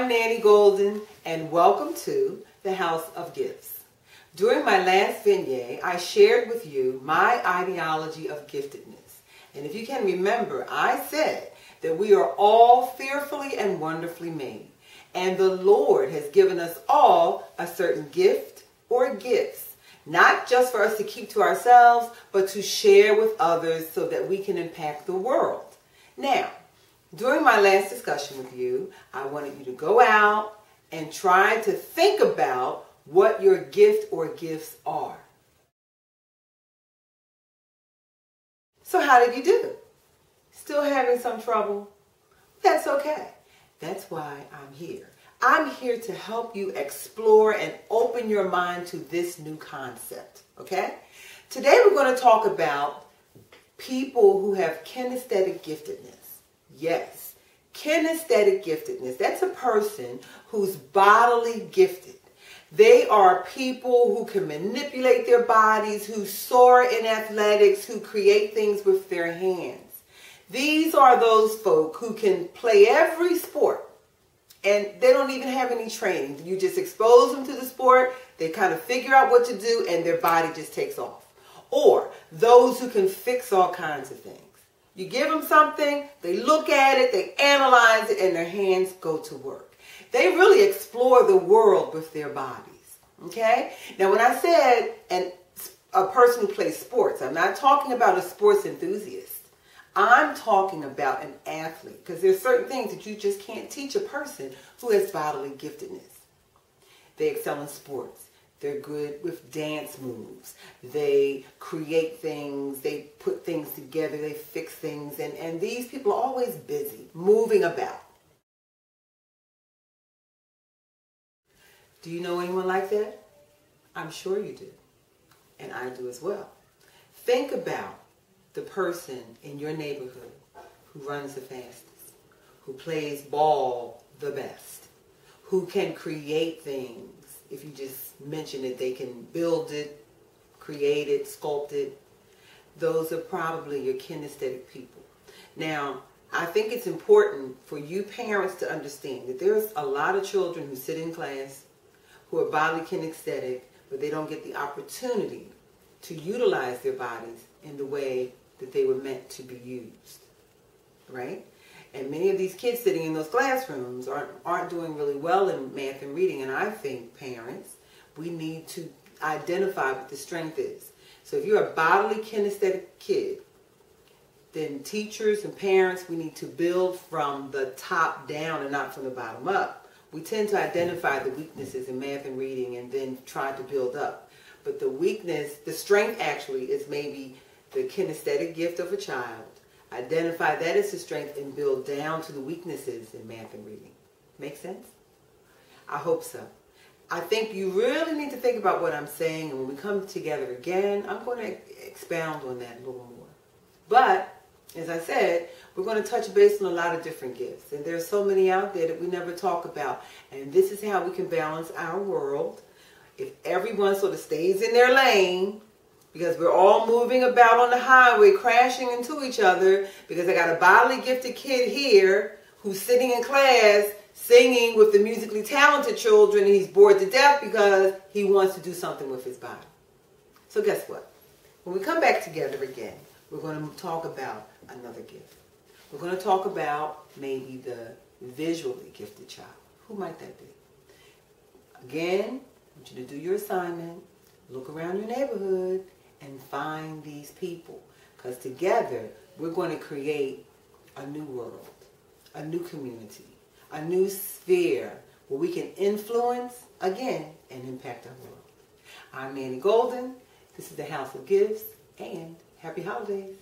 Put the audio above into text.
I'm Nanny Golden, and welcome to the House of Gifts. During my last vignette, I shared with you my ideology of giftedness. And if you can remember, I said that we are all fearfully and wonderfully made. And the Lord has given us all a certain gift or gifts, not just for us to keep to ourselves, but to share with others so that we can impact the world. Now, during my last discussion with you, I wanted you to go out and try to think about what your gift or gifts are. So how did you do? Still having some trouble? That's okay. That's why I'm here. I'm here to help you explore and open your mind to this new concept, okay? Today we're going to talk about people who have kinesthetic giftedness. Yes, kinesthetic giftedness. That's a person who's bodily gifted. They are people who can manipulate their bodies, who soar in athletics, who create things with their hands. These are those folk who can play every sport and they don't even have any training. You just expose them to the sport, they kind of figure out what to do, and their body just takes off. Or those who can fix all kinds of things. You give them something, they look at it, they analyze it, and their hands go to work. They really explore the world with their bodies, okay? Now, when I said a person who plays sports, I'm not talking about a sports enthusiast. I'm talking about an athlete, because there's certain things that you just can't teach a person who has bodily giftedness. They excel in sports. They're good with dance moves. They create things. They put things together. They fix things. And these people are always busy, moving about. Do you know anyone like that? I'm sure you do. And I do as well. Think about the person in your neighborhood who runs the fastest, who plays ball the best, who can create things. If you just mention it, they can build it, create it, sculpt it. Those are probably your kinesthetic people. Now, I think it's important for you parents to understand that there's a lot of children who sit in class who are bodily kinesthetic, but they don't get the opportunity to utilize their bodies in the way that they were meant to be used, right? And many of these kids sitting in those classrooms aren't doing really well in math and reading. And I think parents, we need to identify what the strength is. So if you're a bodily kinesthetic kid, then teachers and parents, we need to build from the top down and not from the bottom up. We tend to identify the weaknesses in math and reading and then try to build up. But the weakness, the strength actually is maybe the kinesthetic gift of a child. Identify that as a strength and build down to the weaknesses in math and reading. Make sense? I hope so. I think you really need to think about what I'm saying, and when we come together again, I'm going to expound on that a little more. But, as I said, we're going to touch base on a lot of different gifts, and there's so many out there that we never talk about, and this is how we can balance our world. If everyone sort of stays in their lane, because we're all moving about on the highway, crashing into each other, because I got a bodily gifted kid here who's sitting in class singing with the musically talented children, and he's bored to death because he wants to do something with his body. So guess what? When we come back together again, we're going to talk about another gift. We're going to talk about maybe the visually gifted child. Who might that be? Again, I want you to do your assignment, look around your neighborhood, and find these people, because together we're going to create a new world, a new community, a new sphere where we can influence again and impact our world. I'm Nanny Golden. This is the House of Gifts, and happy holidays.